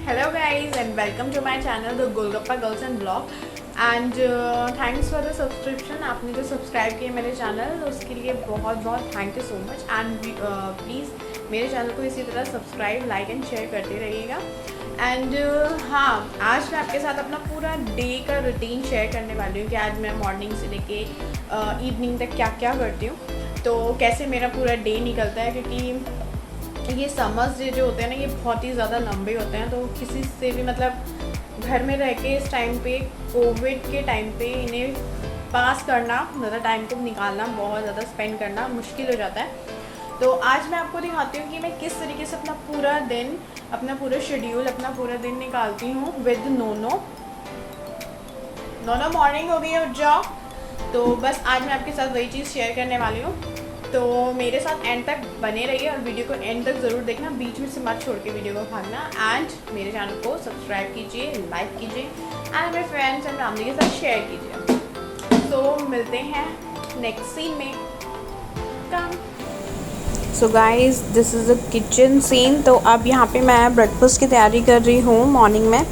Hello guys and welcome to my channel The Golgappa Girls and Vlog and thanks for the subscription. आपने जो subscribe किया मेरे channel उसके लिए बहुत बहुत thank you so much and please मेरे चैनल को इसी तरह सब्सक्राइब लाइक एंड शेयर करते रहिएगा। एंड हाँ, आज मैं आपके साथ अपना पूरा डे का रूटीन शेयर करने वाली हूँ कि आज मैं मॉर्निंग से लेके इवनिंग तक क्या क्या करती हूँ, तो कैसे मेरा पूरा डे निकलता है। क्योंकि ये समर्स जो होते हैं ना, ये बहुत ही ज़्यादा लंबे होते हैं, तो किसी से भी मतलब घर में रह के इस टाइम पे, कोविड के टाइम पे, इन्हें पास करना, ज़्यादा टाइम को निकालना, बहुत ज़्यादा स्पेंड करना मुश्किल हो जाता है। तो आज मैं आपको दिखाती हूँ कि मैं किस तरीके से अपना पूरा दिन, अपना पूरा शेड्यूल, अपना पूरा दिन निकालती हूँ विद नोनो। मॉर्निंग हो गई है, उठ जाओ। तो बस आज मैं आपके साथ वही चीज़ शेयर करने वाली हूँ, तो मेरे साथ एंड तक बने रहिए और वीडियो को एंड तक ज़रूर देखना, बीच में से मत छोड़ के वीडियो को भागना। एंड मेरे चैनल को सब्सक्राइब कीजिए, लाइक कीजिए एंड मेरे फ्रेंड्स एंड फैमिली के साथ शेयर कीजिए। तो मिलते हैं नेक्स्ट सीन में। Come so guys, this is the kitchen scene. तो अब यहाँ पे मैं ब्रेकफास्ट की तैयारी कर रही हूँ मॉर्निंग में।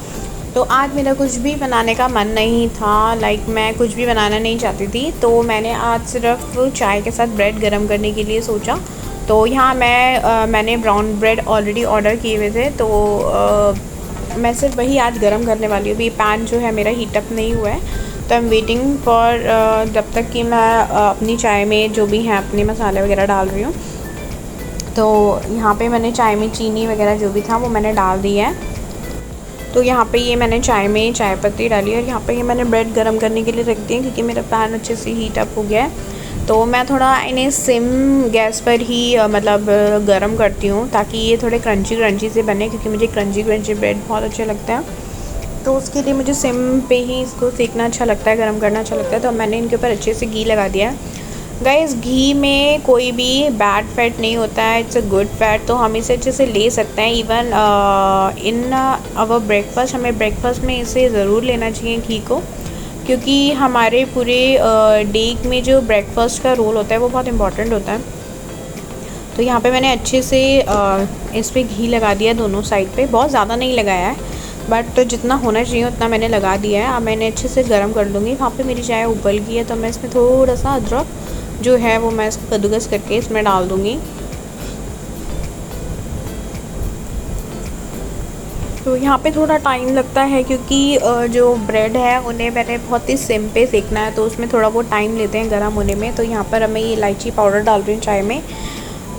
तो आज मेरा कुछ भी बनाने का मन नहीं था, मैं कुछ भी बनाना नहीं चाहती थी, तो मैंने आज सिर्फ चाय के साथ ब्रेड गरम करने के लिए सोचा। तो यहाँ मैंने ब्राउन ब्रेड ऑलरेडी ऑर्डर किए हुए थे, तो मैं सिर्फ वही आज गरम करने वाली हूँ। अभी पैन जो है मेरा हीट अप नहीं हुआ है, तो आई एम वेटिंग फॉर जब तक कि मैं अपनी चाय में जो भी है अपने मसाले वगैरह डाल रही हूँ। तो यहाँ पे मैंने चाय में चीनी वगैरह जो भी था वो मैंने डाल दिया है। तो यहाँ पे ये मैंने चाय में चाय पत्ती डाली है और यहाँ पे ये मैंने ब्रेड गरम करने के लिए रख दी है, क्योंकि मेरा पैन अच्छे से हीट अप हो गया है। तो मैं थोड़ा इन्हें सिम गैस पर ही गरम करती हूँ, ताकि ये थोड़े क्रंची क्रंची से बने, क्योंकि मुझे क्रंची क्रंची ब्रेड बहुत अच्छे लगते हैं। तो उसके लिए मुझे सिम पे ही इसको सेकना अच्छा लगता है, गरम करना अच्छा लगता है। तो मैंने इनके ऊपर अच्छे से घी लगा दिया है। गाइस, घी में कोई भी बैड फैट नहीं होता है, इट्स अ गुड फैट, तो हम इसे अच्छे से ले सकते हैं। इवन इन आवर ब्रेकफास्ट, हमें ब्रेकफास्ट में इसे ज़रूर लेना चाहिए घी को, क्योंकि हमारे पूरे डे में जो ब्रेकफास्ट का रोल होता है वो बहुत इंपॉर्टेंट होता है। तो यहाँ पे मैंने अच्छे से इस पर घी लगा दिया दोनों साइड पे, बहुत ज़्यादा नहीं लगाया है, बट जितना होना चाहिए उतना मैंने लगा दिया है। अब मैंने अच्छे से गर्म कर लूँगी। वहाँ पे मेरी चाय उबल गई है, तो मैं इसमें थोड़ा सा अदरक जो है वो मैं इसको कद्दूकस करके इसमें डाल दूँगी। तो यहाँ पे थोड़ा टाइम लगता है, क्योंकि जो ब्रेड है उन्हें मैंने बहुत ही सिम पे सेकना है, तो उसमें थोड़ा बहुत टाइम लेते हैं गर्म होने में। तो यहाँ पर अब मैं ये इलायची पाउडर डाल रही हूँ चाय में।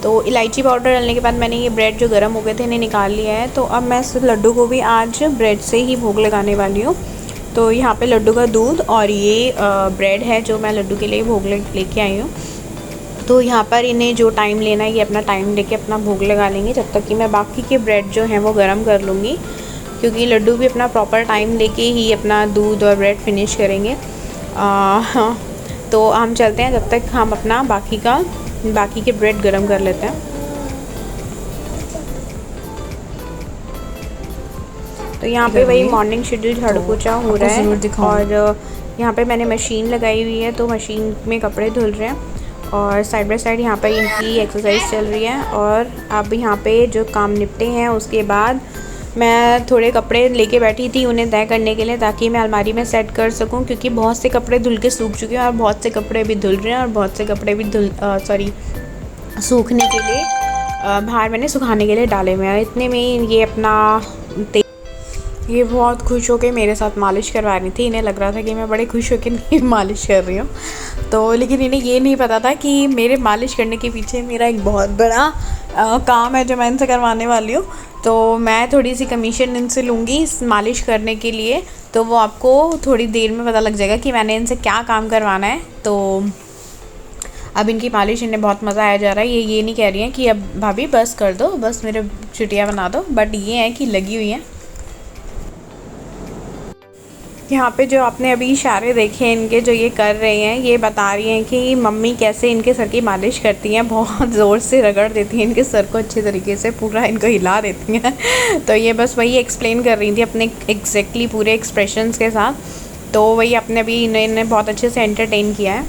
तो इलायची पाउडर डालने के बाद मैंने ये ब्रेड जो गर्म हो गए थे इन्हें निकाल लिया है। तो अब मैं इस लड्डू को भी आज ब्रेड से ही भोग लगाने वाली हूँ। तो यहाँ पे लड्डू का दूध और ये ब्रेड है जो मैं लड्डू के लिए भोग लेके आई हूँ। तो यहाँ पर इन्हें जो टाइम लेना है ये अपना टाइम लेके अपना भोग लगा लेंगे, जब तक कि मैं बाकी के ब्रेड जो हैं वो गर्म कर लूँगी, क्योंकि लड्डू भी अपना प्रॉपर टाइम लेके ही अपना दूध और ब्रेड फिनिश करेंगे। तो हम चलते हैं, जब तक हम अपना बाकी के ब्रेड गर्म कर लेते हैं। तो यहाँ पे वही मॉर्निंग शेड्यूल झाड़ू पोछा हो रहा है, और यहाँ पे मैंने मशीन लगाई हुई है, तो मशीन में कपड़े धुल रहे हैं और साइड बाय साइड यहाँ पर इनकी एक्सरसाइज चल रही है। और अब यहाँ पे जो काम निपटे हैं उसके बाद मैं थोड़े कपड़े लेके बैठी थी उन्हें तय करने के लिए, ताकि मैं अलमारी में सेट कर सकूं, क्योंकि बहुत से कपड़े धुल के सूख चुके हैं और बहुत से कपड़े भी धुल रहे हैं, और बहुत से कपड़े भी सूखने के लिए बाहर मैंने सुखाने के लिए डाले हुए हैं। इतने में ये ये बहुत खुश होकर मेरे साथ मालिश करवा रही थी। इन्हें लग रहा था कि मैं बड़े खुश होकर नहीं मालिश कर रही हूँ, तो लेकिन इन्हें ये नहीं पता था कि मेरे मालिश करने के पीछे मेरा एक बहुत बड़ा काम है जो मैं इनसे करवाने वाली हूँ। तो मैं थोड़ी सी कमीशन इनसे लूँगी इस मालिश करने के लिए, तो वो आपको थोड़ी देर में पता लग जाएगा कि मैंने इनसे क्या काम करवाना है। तो अब इनकी मालिश इन्हें बहुत मज़ा आया जा रहा है। ये नहीं कह रही हैं कि अब भाभी बस कर दो, बस मेरे छुट्टियाँ बना दो, बट ये है कि लगी हुई हैं। यहाँ पे जो आपने अभी इशारे देखे इनके जो ये कर रहे हैं, ये बता रही हैं कि मम्मी कैसे इनके सर की मालिश करती हैं, बहुत ज़ोर से रगड़ देती हैं इनके सर को, अच्छे तरीके से पूरा इनको हिला देती हैं। तो ये बस वही एक्सप्लेन कर रही थी अपने एग्जैक्टली पूरे एक्सप्रेशंस के साथ। तो वही अपने अभी इन्हें बहुत अच्छे से एंटरटेन किया है।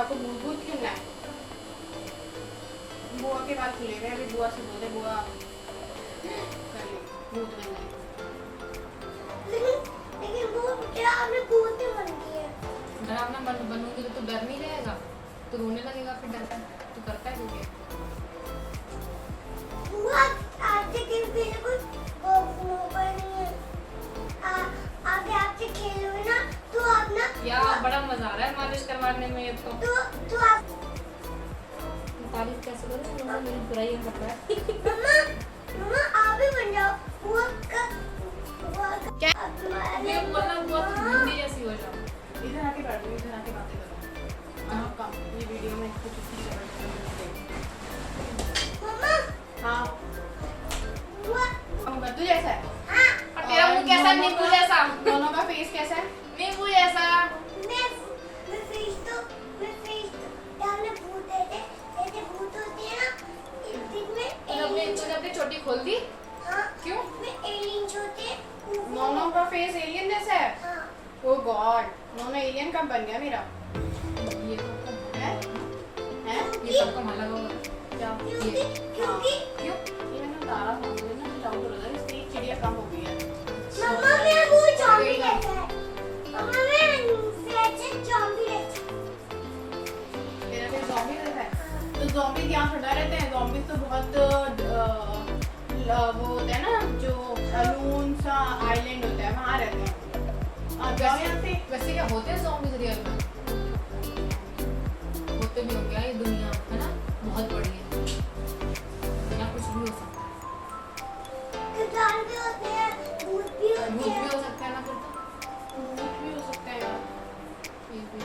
आपको भूत भूत खेलना है? बुआ के बाल खुले हुए हैं, अभी बुआ से बोले बुआ कर ले भूत बनना है। लेकिन वो क्या आपने भूत नहीं बन गई है? डरावना बनूंगी तो डर नहीं रहेगा, तो रोने लगेगा फिर डरता है, तो करता है क्यों? बुआ आपसे बिल्कुल ऊपर नहीं है। आगे आपसे खेलोगे ना तो आप ना यार बड़ा मजा आ रहा है मालिश करवाने में। ये तो आप तारीफ कैसे करूं? मेरी बुराई कर रहा है। मम्मा आप भी बन जाओ बुआ का क्या? मैं बोलना बहुत हिंदी जैसी हो जाओ। इधर आके बैठ जाओ, इधर आके बातें करो। आपका ये वीडियो में कुछ इतनी मम्मा हाँ बुआ तू जैसा है। और तेरा मुंह कैसा है? नींबू जैसा। दोनों का फेस कैसा है? नींबू जैसा। मैं फेस तो हमने भूत ऐसे भूत होते हैं ना एक दिन में तूने अपनी चोटी खोल दी? हाँ क्यों? में एलियंस होते हैं दोनों का फेस एलियन जैसा है। हाँ ओ गॉड, दोनों एलियन कब बन गया मेरा? ये तो है? हैं? ये सबको माला होगा क्या? क्योंकि क्यों? ये मैंने उतारा था, मुझे ना डाउट हो रहा था इसलिए एक चिड़िया कम हो गई है। मम्मा मैं वो ज़ॉम्बी जैसा है। मम्मा मैं फ्लैश ज़ॉम्बी जैसा। मेरा फिर ज़ॉम्बी जैसा है। तो ज़ॉम्बी यहाँ खड़ा रहते हैं। ज़ॉम्बी तो बहुत वो होता है ना जो लून सा आइलैंड होता है, वहाँ रहते हैं। आप जाओ यहाँ से। वैसे क्या होते हैं ज़ॉम्बीज़ रियल में? होते भी होंगे, ये दुनिया है ना बहुत बड़ी है, यहाँ कुछ भी हो सकता है। किसान भी होते हैं, भूत भी भूत होते भी हैं। हो सकता है ना, फिर तो भूत भी हो सकता है यार। ये भी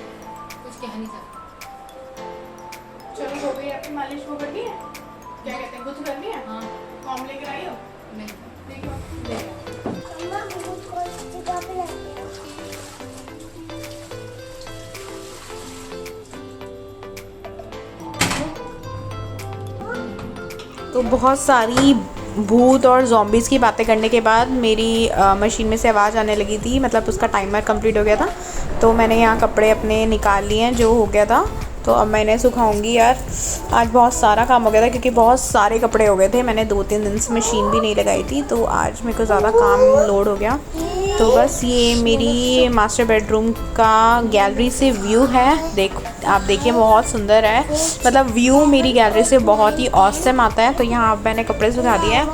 कुछ कह नहीं सकता। चलो हो गई आपकी मालिश, वो कर ली है? क्या कहते हैं, गुथ कर लिया? हाँ कॉम लेकर आई हो? नहीं देखो ले आओ। मम्मा भूत को जगह पे रहते हैं। तो बहुत सारी भूत और ज़ॉम्बीज़ की बातें करने के बाद मेरी मशीन में से आवाज़ आने लगी थी, मतलब उसका टाइमर कंप्लीट हो गया था। तो मैंने यहाँ कपड़े अपने निकाल लिए हैं जो हो गया था, तो अब मैं इन्हें सुखाऊंगी। यार आज बहुत सारा काम हो गया था क्योंकि बहुत सारे कपड़े हो गए थे, मैंने 2-3 दिन से मशीन भी नहीं लगाई थी, तो आज मेरे को ज़्यादा काम लोड हो गया। तो बस ये मेरी मास्टर बेडरूम का गैलरी से व्यू है। आप देखिए बहुत सुंदर है, मतलब व्यू मेरी गैलरी से बहुत ही ऑसम आता है। तो यहाँ अब मैंने कपड़े सुखा दिए हैं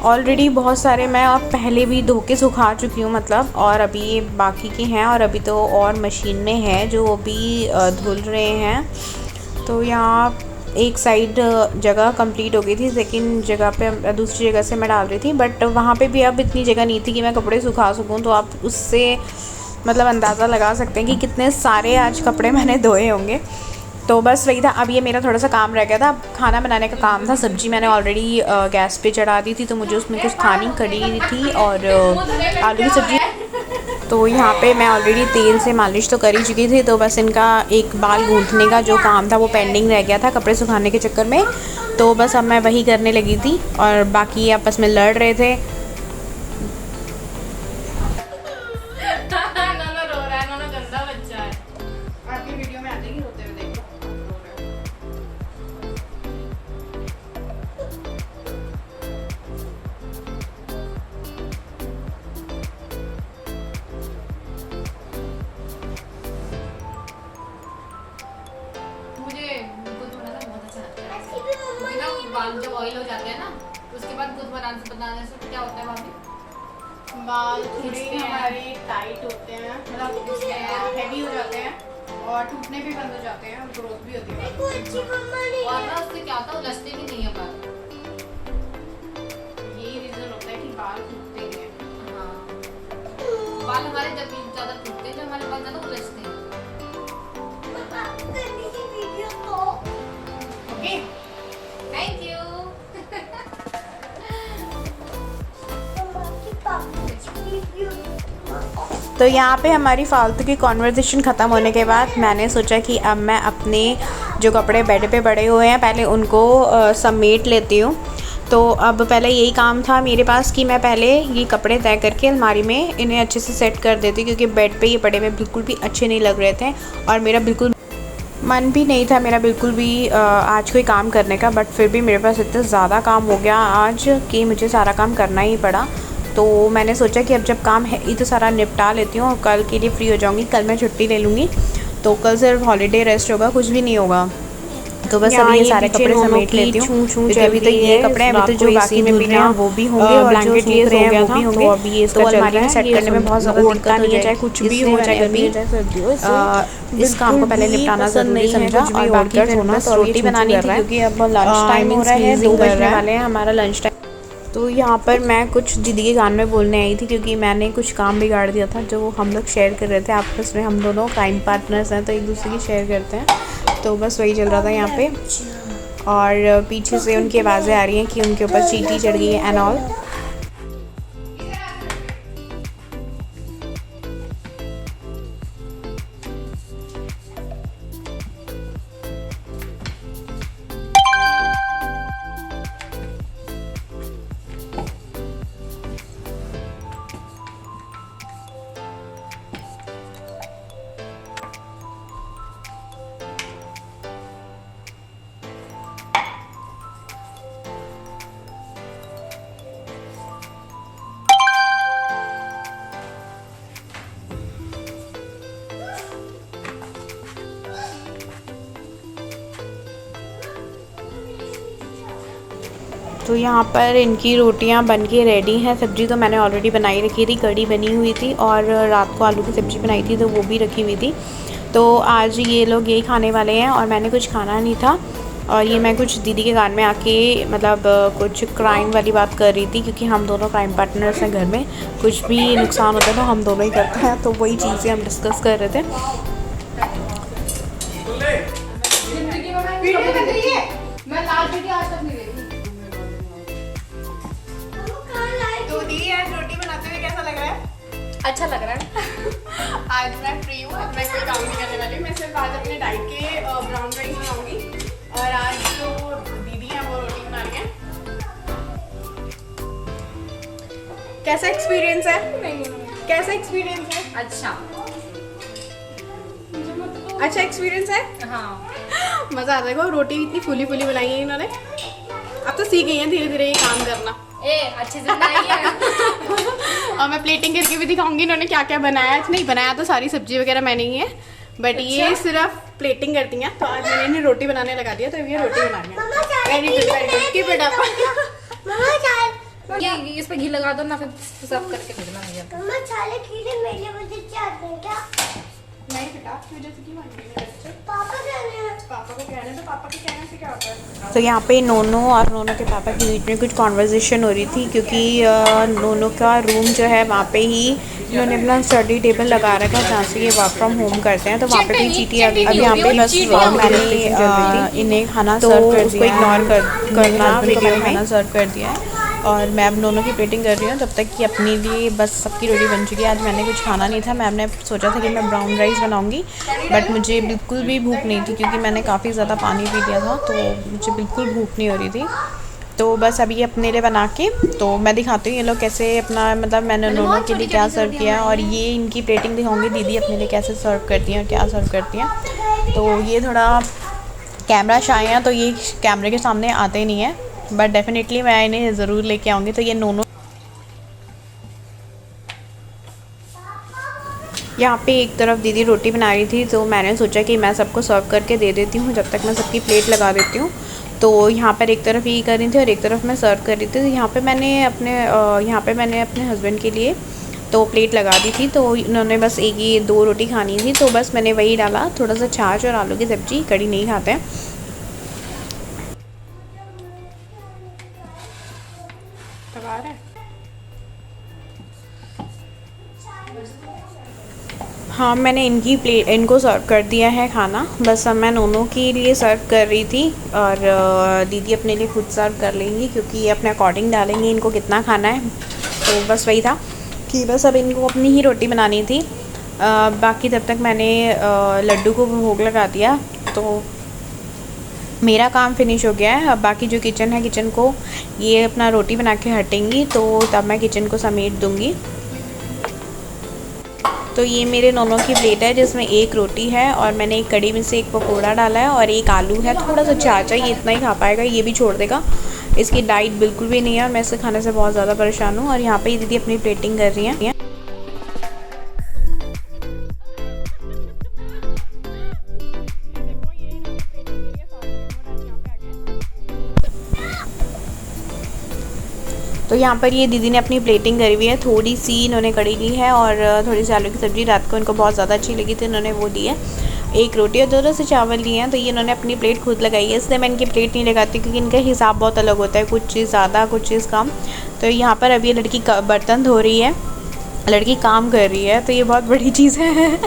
ऑलरेडी, बहुत सारे मैं अब पहले भी धो के सुखा चुकी हूँ मतलब, और अभी ये बाकी के हैं और अभी तो और मशीन में है जो अभी धुल रहे हैं। तो यहाँ एक साइड जगह कंप्लीट हो गई थी, सेकंड जगह पे दूसरी जगह से मैं डाल रही थी, बट वहाँ पे भी अब इतनी जगह नहीं थी कि मैं कपड़े सुखा सकूँ। तो आप उससे मतलब अंदाज़ा लगा सकते हैं कि कितने सारे आज कपड़े मैंने धोए होंगे। तो बस वही था। अब ये मेरा थोड़ा सा काम रह गया था, खाना बनाने का काम था। सब्ज़ी मैंने ऑलरेडी गैस पे चढ़ा दी थी, तो मुझे उसमें कुछ था नहीं, कड़ी थी और आलू की सब्ज़ी। तो यहाँ पे मैं ऑलरेडी तेल से मालिश तो कर ही चुकी थी, तो बस इनका एक बाल गूंथने का जो काम था वो पेंडिंग रह गया था कपड़े सुखाने के चक्कर में। तो बस अब मैं वही करने लगी थी और बाकी आपस में लड़ रहे थे। नोनो रो रहा है, नोनो गंदा बच्चा है। आपकी वीडियो में आ जाएगी रोते हुए, देखो। मुझे गुद बनाना बहुत अच्छा लगता है। ऐसी भी मम्मा क्योंकि ना नहीं है। बाल जब ऑयल हो जाते हैं ना, तो उसके बाद गुद बनाने से क्या होता है भाभी? बाल थोड़े खींचते हैं। हमारे टाइट होते हैं, मतलब हैवी हो जाते हैं और टूटने भी बंद हो जाते हैं और ग्रोथ भी होती है। कोई अच्छी मम्मा नहीं और है। ना उससे क्या होता है, उलझते भी नहीं है बाल। यही रीज़न होता है कि बाल टूटते नहीं हैं। हाँ, बाल हमारे जब भी ज़्यादा टूटते हैं, जब हमारे बाल ज़्यादा उलझते हैं। मम्मा करनी थी वीडियो तो ओके, थैंक यू। मम्मा की पापा वीडियो तो यहाँ पे हमारी फालतू की कॉन्वर्सेशन ख़त्म होने के बाद मैंने सोचा कि अब मैं अपने जो कपड़े बेड पे पड़े हुए हैं पहले उनको समेट लेती हूँ। तो अब पहले यही काम था मेरे पास कि मैं पहले ये कपड़े तय करके अलमारी में इन्हें अच्छे से सेट कर देती, क्योंकि बेड पे ये पड़े हुए बिल्कुल भी अच्छे नहीं लग रहे थे और मेरा बिल्कुल मन भी नहीं था मेरा बिल्कुल भी आज कोई काम करने का। बट फिर भी मेरे पास इतना ज़्यादा काम हो गया आज कि मुझे सारा काम करना ही पड़ा। तो मैंने सोचा कि अब जब काम है ये तो सारा निपटा लेती हूँ और कल के लिए फ्री हो जाऊँगी। कल मैं छुट्टी ले लूँगी, तो कल सिर्फ हॉलीडे रेस्ट होगा, कुछ भी नहीं होगा। तो बस अभी ये सारे कपड़े समेट लेती हूँ क्योंकि अभी तो ये कपड़े हैं, अभी तो जो बाकी में भी वो भी होंगे और ब्लैंकेट लिए रहे हैं वो भी होंगे। तो अभी ये इसको अलमारी में सेट करने में बहुत ज़्यादा दिक्कत हो जाए, कुछ भी हो जाए अभी इस काम को पहले निपटाना ज़रूरी समझा। और बाकी फिर बस रोटी बनानी थी क्योंकि अब लंच टाइम हो रहा है, 2 बजने वाले हैं हमारा लंच टाइम। तो यहाँ पर मैं कुछ दीदी के कान में बोलने आई थी क्योंकि मैंने कुछ काम बिगाड़ दिया था जो हम लोग शेयर कर रहे थे आपस में। हम दोनों क्राइम पार्टनर्स हैं तो एक दूसरे की शेयर करते हैं, तो बस वही चल रहा था यहाँ पे। और पीछे से उनकी आवाज़ें आ रही हैं कि उनके ऊपर चींटी चढ़ गई है एंड ऑल। तो यहाँ पर इनकी रोटियाँ बन के रेडी हैं। सब्ज़ी तो मैंने ऑलरेडी बनाई रखी थी, कड़ी बनी हुई थी और रात को आलू की सब्ज़ी बनाई थी तो वो भी रखी हुई थी। तो आज ये लोग यही खाने वाले हैं और मैंने कुछ खाना नहीं था। और ये मैं कुछ दीदी के कान में आके मतलब कुछ क्राइम वाली बात कर रही थी क्योंकि हम दोनों क्राइम पार्टनर्स हैं घर में। कुछ भी नुकसान होता है तो हम दोनों ही करते हैं, तो वही चीज़ें हम डिस्कस कर रहे थे। मैं लाल बेटी आज तक नहीं देखी। तो दीदी आज रोटी बनाते हुए कैसा लग रहा है? अच्छा लग रहा है। आज मैं फ्री हूँ, आज मैं कोई काम नहीं करने वाली हूँ। मैं सिर्फ आज अपने डाइट के ब्राउन राइस बनाऊंगी और आज जो दीदी हैं वो रोटी बना रही हैं। कैसा एक्सपीरियंस है? कैसा एक्सपीरियंस है? अच्छा अच्छा एक्सपीरियंस है? हाँ। मज़ा आता है। रोटी इतनी फूली फूली बनाई है इन्होंने। अब तो सीख गई हैं धीरे धीरे ये काम करना। अच्छे से बनाई है। और मैं प्लेटिंग करके भी दिखाऊंगी इन्होंने क्या क्या बनाया। नहीं बनाया तो सारी सब्जी वगैरह मैंने ही है, बट ये सिर्फ प्लेटिंग करती हैं। तो आज मैंने इन्हें रोटी बनाने लगा दिया, तो ये रोटी बना रही हैं। Very good very good, keep it up. ये इस पे घी लगा दो ना, फिर सब करके भेजना मुझे। मम्मा साले कीड़े मेरे मुझे चाहते हैं क्या? नहीं बेटा, तुझे से क्यों मांग रही है? पापा कहने हैं। पापा को कहने तो पापा के कहने से क्या होता है? तो यहाँ पे नोनो और नोनो के पापा के बीच में कुछ कॉन्वर्जेशन हो रही थी क्योंकि नोनो का रूम जो है वहाँ पे ही इन्होंने अपना स्टडी टेबल लगा रखा है जहाँ से ये वर्क फ्रॉम होम करते हैं। तो वहाँ पे कोई चीटी आ गई। अब यहाँ पे बस मैंने इन्हें खाना सर्व कर दिया, इग्नोर करना वीडियो में खाना सर्व कर दिया है और मैं अब दोनों की प्लेटिंग कर रही हूँ तब तक कि अपने लिए बस सबकी रोटी बन चुकी है। आज मैंने कुछ खाना नहीं था, मैम ने सोचा था कि मैं ब्राउन राइस बनाऊंगी, बट मुझे बिल्कुल भी भूख नहीं थी क्योंकि मैंने काफ़ी ज़्यादा पानी पी लिया था, तो मुझे बिल्कुल भूख नहीं हो रही थी। तो बस अभी अपने लिए बना के तो मैं दिखाती हूँ ये लोग कैसे अपना मतलब मैंने दोनों के लिए क्या सर्व किया है और ये इनकी प्लेटिंग दिखाऊँगी दीदी अपने लिए कैसे सर्व करती हैं, क्या सर्व करती हैं। तो ये थोड़ा कैमरा शाय हैं तो ये कैमरे के सामने आते ही नहीं है, बट डेफिनेटली मैं इन्हें ज़रूर लेके आऊँगी। तो ये नोनो यहाँ पे एक तरफ दीदी रोटी बना रही थी तो मैंने सोचा कि मैं सबको सर्व करके दे देती हूँ जब तक मैं सबकी प्लेट लगा देती हूँ। तो यहाँ पर एक तरफ ये कर रही थी और एक तरफ मैं सर्व कर रही थी। तो यहाँ पे मैंने अपने हस्बैंड के लिए तो प्लेट लगा दी थी, तो उन्होंने बस एक ही 2 रोटी खानी थी तो बस मैंने वही डाला, थोड़ा सा छाछ और आलू की सब्ज़ी। कड़ी नहीं खाते हैं। हाँ मैंने इनको सर्व कर दिया है खाना, बस अब मैं नोनों के लिए सर्व कर रही थी और दीदी अपने लिए खुद सर्व कर लेंगी क्योंकि ये अपने अकॉर्डिंग डालेंगे इनको कितना खाना है। तो बस वही था कि बस अब इनको अपनी ही रोटी बनानी थी। बाकी तब तक मैंने लड्डू को भोग लगा दिया। तो मेरा काम फिनिश हो गया है। अब बाकी जो किचन है, किचन को ये अपना रोटी बना के हटेंगी तो तब मैं किचन को समेट दूँगी। तो ये मेरे नोनों की प्लेट है जिसमें एक रोटी है और मैंने एक कड़ी में से एक पकोड़ा डाला है और एक आलू है। थोड़ा सा चाचा ये इतना ही खा पाएगा, ये भी छोड़ देगा। इसकी डाइट बिल्कुल भी नहीं है और मैं इसे खाने से बहुत ज़्यादा परेशान हूँ। और यहाँ पे ये दीदी अपनी प्लेटिंग कर रही हैं। तो यहाँ पर ये दीदी ने अपनी प्लेटिंग करी हुई है। थोड़ी सी इन्होंने कड़ी ली है और थोड़ी सी आलू की सब्ज़ी, रात को इनको बहुत ज़्यादा अच्छी लगी थी, इन्होंने वो दी है। एक रोटी और 2 से चावल लिए हैं। तो ये इन्होंने अपनी प्लेट खुद लगाई है, इसलिए मैं इनकी प्लेट नहीं लगाती क्योंकि इनका हिसाब बहुत अलग होता है, कुछ चीज़ ज़्यादा कुछ चीज़ कम। तो यहाँ पर अभी ये लड़की बर्तन धो रही है, लड़की काम कर रही है, तो ये बहुत बड़ी चीज़ है।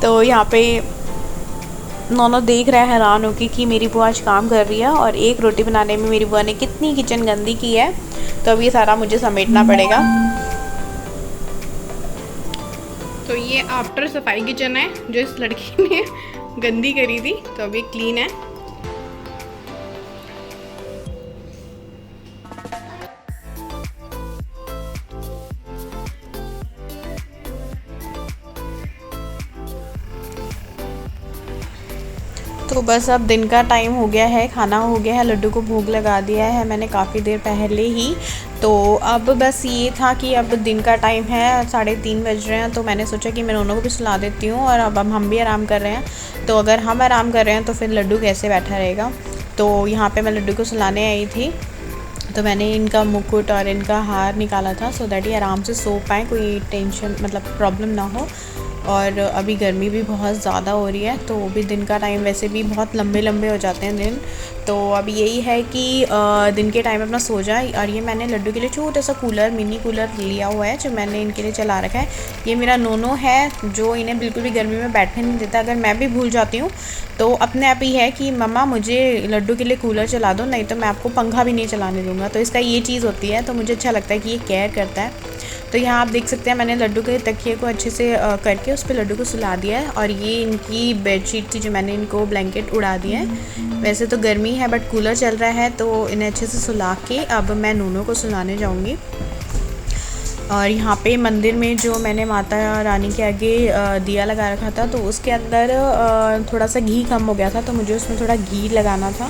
तो यहाँ पे नोनो देख रहा है हैरान होकर कि मेरी बुआ आज काम कर रही है और एक रोटी बनाने में मेरी बुआ ने कितनी किचन गंदी की है। तो अब ये सारा मुझे समेटना पड़ेगा। तो ये आफ्टर सफाई किचन है जो इस लड़की ने गंदी करी थी, तो अब ये क्लीन है। तो बस अब दिन का टाइम हो गया है, खाना हो गया है, लड्डू को भोग लगा दिया है मैंने काफ़ी देर पहले ही। तो अब बस ये था कि अब दिन का टाइम है, 3:30 बज रहे हैं। तो मैंने सोचा कि मैं नोनों को भी सुला देती हूँ और अब हम भी आराम कर रहे हैं। तो अगर हम आराम कर रहे हैं तो फिर लड्डू कैसे बैठा रहेगा। तो यहाँ पे मैं लड्डू को सुलाने आई थी, तो मैंने इनका मुकुट और इनका हार निकाला था सो दैट ये आराम से सो पाएँ, कोई टेंशन मतलब प्रॉब्लम ना हो। और अभी गर्मी भी बहुत ज़्यादा हो रही है, तो भी दिन का टाइम वैसे भी बहुत लंबे लंबे हो जाते हैं दिन। तो अब यही है कि दिन के टाइम अपना सो जाए। और ये मैंने लड्डू के लिए छोटा सा कूलर, मिनी कूलर लिया हुआ है जो मैंने इनके लिए चला रखा है। ये मेरा नोनो है जो इन्हें बिल्कुल भी गर्मी में बैठने नहीं देता। अगर मैं भी भूल जाती हूँ तो अपने आप ही है कि मम्मा मुझे लड्डू के लिए कूलर चला दो, नहीं तो मैं आपको पंखा भी नहीं चलाने दूँगा। तो इसका ये चीज़ होती है, तो मुझे अच्छा लगता है कि ये केयर करता है। तो यहाँ आप देख सकते हैं मैंने लड्डू के तकिए को अच्छे से करके उस पर लड्डू को सुला दिया है। और ये इनकी बेडशीट थी जो मैंने इनको ब्लैंकेट उड़ा दिया है। वैसे तो गर्मी है बट कूलर चल रहा है, तो इन्हें अच्छे से सुला के अब मैं नोनों को सुलाने जाऊँगी। और यहाँ पे मंदिर में जो मैंने माता रानी के आगे दिया लगा रखा था, तो उसके अंदर थोड़ा सा घी कम हो गया था, तो मुझे उसमें थोड़ा घी लगाना था।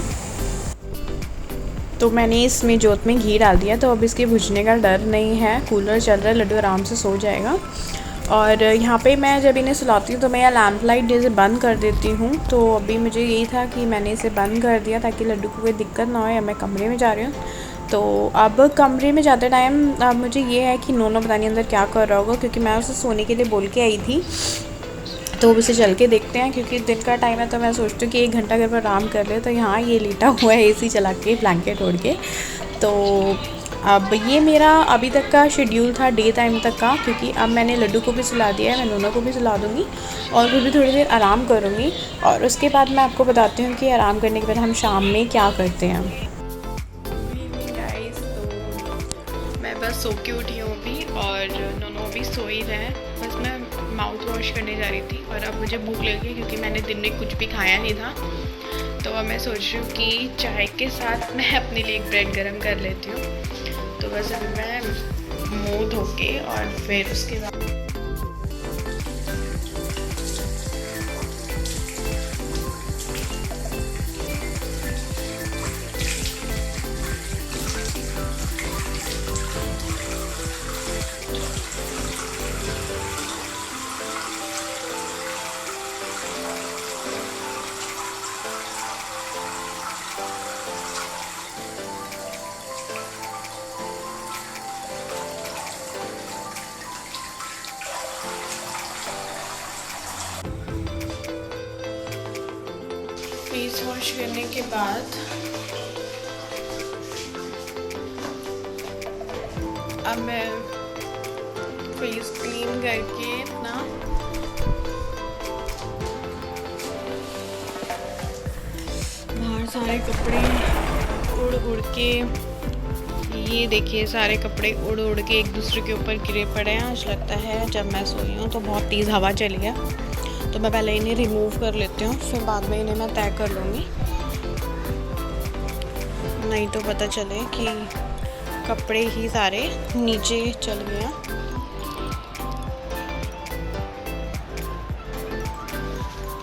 तो मैंने इसमें जोत में घी डाल दिया, तो अब इसके भुजने का डर नहीं है, कूलर चल रहा है, लड्डू आराम से सो जाएगा। और यहाँ पे मैं जब इन्हें सुलाती हूँ तो मैं यह लैंप लाइट जैसे बंद कर देती हूँ। तो अभी मुझे यही था कि मैंने इसे बंद कर दिया ताकि लड्डू को कोई दिक्कत ना हो। या मैं कमरे में जा रही हूँ, तो अब कमरे में जाते टाइम अब मुझे ये है कि नोनो पता नहीं अंदर क्या कर रहा होगा, क्योंकि मैं उसे सोने के लिए बोल के आई थी। तो अब इसे चल के देखते हैं, क्योंकि दिन का टाइम है, तो मैं सोचती हूँ कि 1 घंटा घर पर आराम कर ले। तो यहाँ ये लेटा हुआ है एसी चला के, ब्लैंकेट ओढ़ के। तो अब ये मेरा अभी तक का शेड्यूल था डे टाइम तक का, क्योंकि अब मैंने लड्डू को भी सुला दिया है, मैं नोनो को भी सुला दूँगी और फिर भी थोड़ी देर आराम करूँगी। और उसके बाद मैं आपको बताती हूँ कि आराम करने के बाद हम शाम में क्या करते हैं। तो मैं बस सो के उठी हूँ अभी और नोनो भी सो ही रहे हैं। बस मैं माउथ वॉश करने जा रही थी और अब मुझे भूख लगी क्योंकि मैंने दिन में कुछ भी खाया नहीं था। तो अब मैं सोच रही हूँ कि चाय के साथ मैं अपने लिए एक ब्रेड गरम कर लेती हूँ। तो बस अभी मैं मुँह धो के और फिर उसके बाद फेस वॉश करने के बाद अब मैं फेस क्लीन करके अपना बाहर सारे कपड़े उड़ के, ये देखिए सारे कपड़े उड़ के एक दूसरे के ऊपर गिरे पड़े हैं। आज लगता है जब मैं सोई हूँ तो बहुत तेज़ हवा चली है, तो मैं पहले इन्हें रिमूव कर लेती हूँ, फिर बाद में इन्हें मैं तय कर लूँगी। नहीं तो पता चले कि कपड़े ही सारे नीचे चल गए हैं।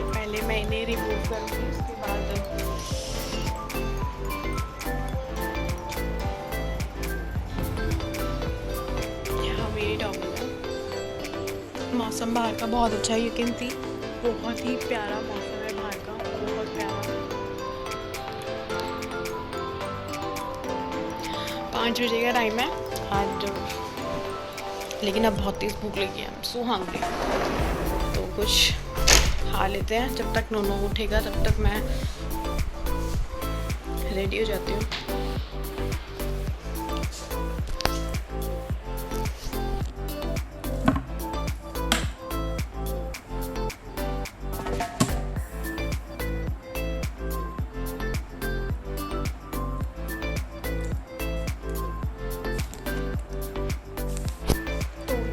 पहले मैं इन्हें रिमूव करूँगी, उसके बाद यहाँ मेरी टॉवल है। मौसम बाहर का बहुत अच्छा है, यू कैन सी बहुत ही प्यारा मौसम है बाहर का, बहुत प्यारा। 5 बजे का टाइम है आज, लेकिन अब बहुत तेज़ भूख लगी है, I'm so hungry। तो कुछ खा लेते हैं, जब तक नोनो उठेगा तब तक मैं रेडी हो जाती हूँ।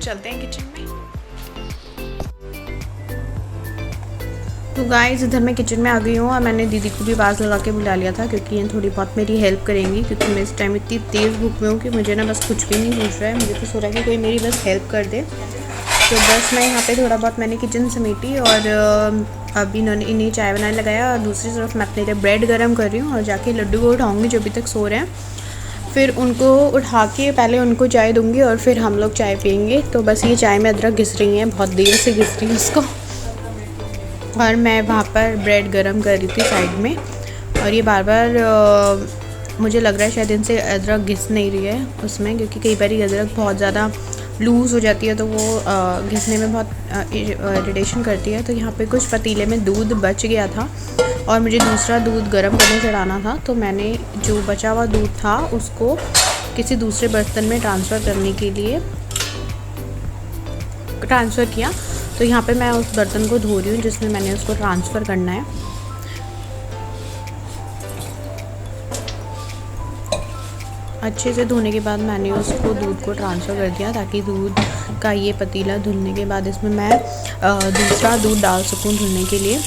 चलते हैं किचन में। तो गाइस इधर मैं किचन में आ गई हूँ और मैंने दीदी को भी आवाज़ लगा के बुला लिया था, क्योंकि ये थोड़ी बहुत मेरी हेल्प करेंगी, क्योंकि मैं इस टाइम इतनी तेज़ भूख में हूँ कि मुझे ना बस कुछ भी नहीं पूछ रहा है। मुझे तो सोच रहा है कि कोई मेरी बस हेल्प कर दे। तो बस मैं यहाँ पे थोड़ा बहुत मैंने किचन समेटी और अभी इन्हें चाय बनाने लगाया, और दूसरी तरफ मैं अपने लिए ब्रेड गर्म कर रही हूँ और जाके लड्डू को उठाऊँगी जो अभी तक सो रहे हैं। फिर उनको उठा के पहले उनको चाय दूंगी और फिर हम लोग चाय पियेंगे। तो बस ये चाय में अदरक घिस रही हैं, बहुत देर से घिस रही है उसको, और मैं वहाँ पर ब्रेड गरम कर रही थी साइड में। और ये बार बार मुझे लग रहा है शायद इनसे अदरक घिस नहीं रही है उसमें, क्योंकि कई बार अदरक बहुत ज़्यादा लूज़ हो जाती है तो वो घिसने में बहुत इरिटेशन करती है। तो यहाँ पे कुछ पतीले में दूध बच गया था और मुझे दूसरा दूध गर्म करने चढ़ाना था, तो मैंने जो बचा हुआ दूध था उसको किसी दूसरे बर्तन में ट्रांसफ़र करने के लिए ट्रांसफ़र किया। तो यहाँ पे मैं उस बर्तन को धो रही हूँ जिसमें मैंने उसको ट्रांसफ़र करना है। अच्छे से धोने के बाद मैंने उसको दूध को ट्रांसफ़र कर दिया, ताकि दूध का ये पतीला धुलने के बाद इसमें मैं दूसरा दूध डाल सकूँ धुलने के लिए।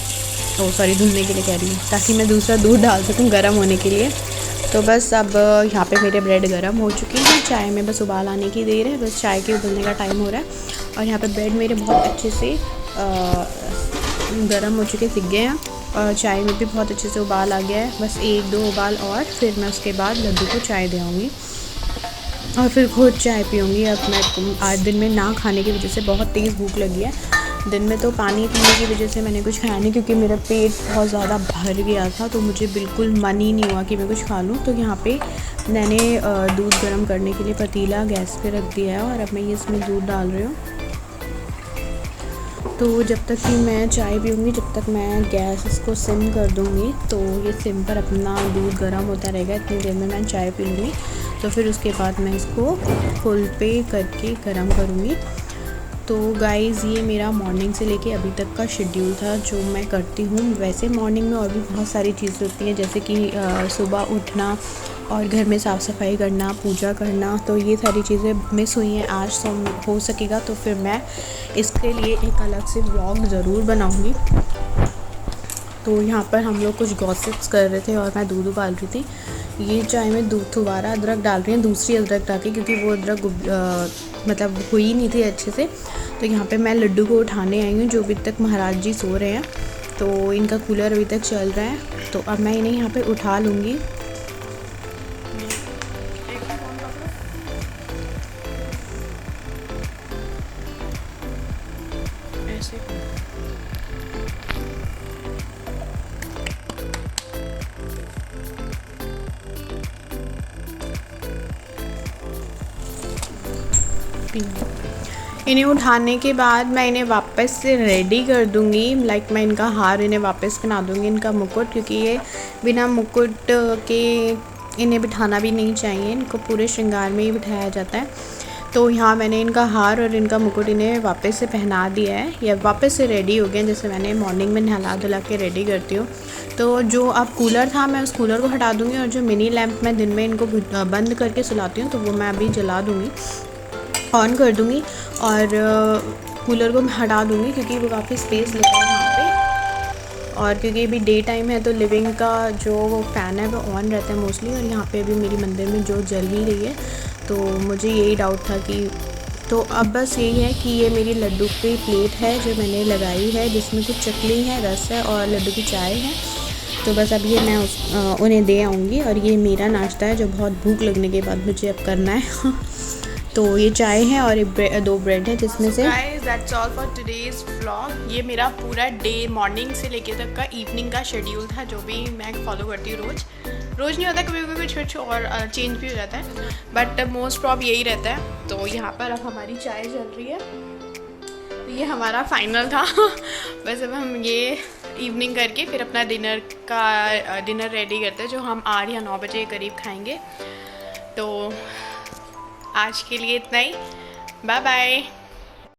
धुलने के लिए कह रही हूँ, ताकि मैं दूसरा दूध डाल सकूँ गर्म होने के लिए। तो बस अब यहाँ पे मेरे ब्रेड गर्म हो चुके हैं, चाय में बस उबाल आने की देर है, बस चाय के उबलने का टाइम हो रहा है। और यहाँ पे ब्रेड मेरे बहुत अच्छे से गर्म हो चुके, सिक गए हैं, और चाय में भी बहुत अच्छे से उबाल आ गया है। बस 1-2 उबाल और फिर मैं उसके बाद लड्डू को चाय दे आऊँगी और फिर खुद चाय पीऊँगी। अब मैं आज दिन में ना खाने की वजह से बहुत तेज़ भूख लगी है। दिन में तो पानी पीने की वजह से मैंने कुछ खाया नहीं, क्योंकि मेरा पेट बहुत ज़्यादा भर गया था, तो मुझे बिल्कुल मन ही नहीं हुआ कि मैं कुछ खा लूँ। तो यहाँ पे मैंने दूध गर्म करने के लिए पतीला गैस पे रख दिया है और अब मैं ये इसमें दूध डाल रही हूँ। तो जब तक कि मैं चाय पीऊँगी जब तक मैं गैस इसको सिम कर दूँगी, तो ये सिम पर अपना दूध गर्म होता रहेगा। इतनी देर में मैं चाय पी लूँगी, तो फिर उसके बाद मैं इसको फुल पे करके गर्म करूँगी। तो गाइज़ ये मेरा मॉर्निंग से लेके अभी तक का शेड्यूल था जो मैं करती हूँ। वैसे मॉर्निंग में और भी बहुत सारी चीज़ें होती हैं, जैसे कि सुबह उठना और घर में साफ़ सफाई करना, पूजा करना, तो ये सारी चीज़ें मिस हुई हैं। आज तो हो सकेगा तो फिर मैं इसके लिए एक अलग से व्लॉग ज़रूर बनाऊँगी। तो यहाँ पर हम लोग कुछ गॉसिप्स कर रहे थे और मैं दूध उबाल रही थी। ये चाय में दोबारा अदरक डाल रही हैं, दूसरी अदरक डाल के, क्योंकि वो अदरक मतलब हुई नहीं थी अच्छे से। तो यहाँ पे मैं लड्डू को उठाने आई हूँ, जो अभी तक महाराज जी सो रहे हैं, तो इनका कूलर अभी तक चल रहा है। तो अब मैं इन्हें यहाँ पे उठा लूँगी। ऐसे इन्हें उठाने के बाद मैं इन्हें वापस से रेडी कर दूँगी। लाइक मैं इनका हार इन्हें वापस पहना दूँगी, इनका मुकुट, क्योंकि ये बिना मुकुट के इन्हें बिठाना भी नहीं चाहिए, इनको पूरे श्रृंगार में ही बिठाया जाता है। तो यहाँ मैंने इनका हार और इनका मुकुट इन्हें वापस से पहना दिया है, या वापस से रेडी हो गए, जैसे मैंने मॉर्निंग में नहला धुला के रेडी करती हूँ। तो जो अब कूलर था मैं उस कूलर को हटा दूँगी, और जो मिनी लैंप मैं दिन में इनको बंद करके सुलाती हूँ, तो वो मैं अभी जला दूँगी, ऑन कर दूँगी, और कूलर को मैं हटा दूँगी, क्योंकि वो काफ़ी स्पेस लेता है यहाँ पे। और क्योंकि अभी डे टाइम है तो लिविंग का जो वो फ़ैन है वो ऑन रहता है मोस्टली, और यहाँ पे अभी मेरी मंदिर में जो जल ही रही है, तो मुझे यही डाउट था कि तो अब बस यही है कि ये मेरी लड्डू की प्लेट है जो मैंने लगाई है, जिसमें कुछ चकली है, रस है और लड्डू की चाय है। तो बस अब ये मैं उन्हें दे आऊँगी, और ये मेरा नाश्ता है जो बहुत भूख लगने के बाद मुझे अब करना है। तो ये चाय है और 2 ब्रेड है जिसमें से। Guys that's all for today's vlog. ये मेरा पूरा डे मॉर्निंग से लेके तक का इवनिंग का शेड्यूल था, जो भी मैं फॉलो करती हूँ रोज़ नहीं होता, कभी कभी कुछ और चेंज भी हो जाता है, बट मोस्ट प्रॉब यही रहता है। तो यहाँ पर अब हमारी चाय चल रही है, तो ये हमारा फाइनल था। बस अब हम ये इवनिंग करके फिर अपना डिनर रेडी करते हैं, जो हम 8 या 9 बजे के करीब खाएंगे। तो आज के लिए इतना ही, बाय बाय।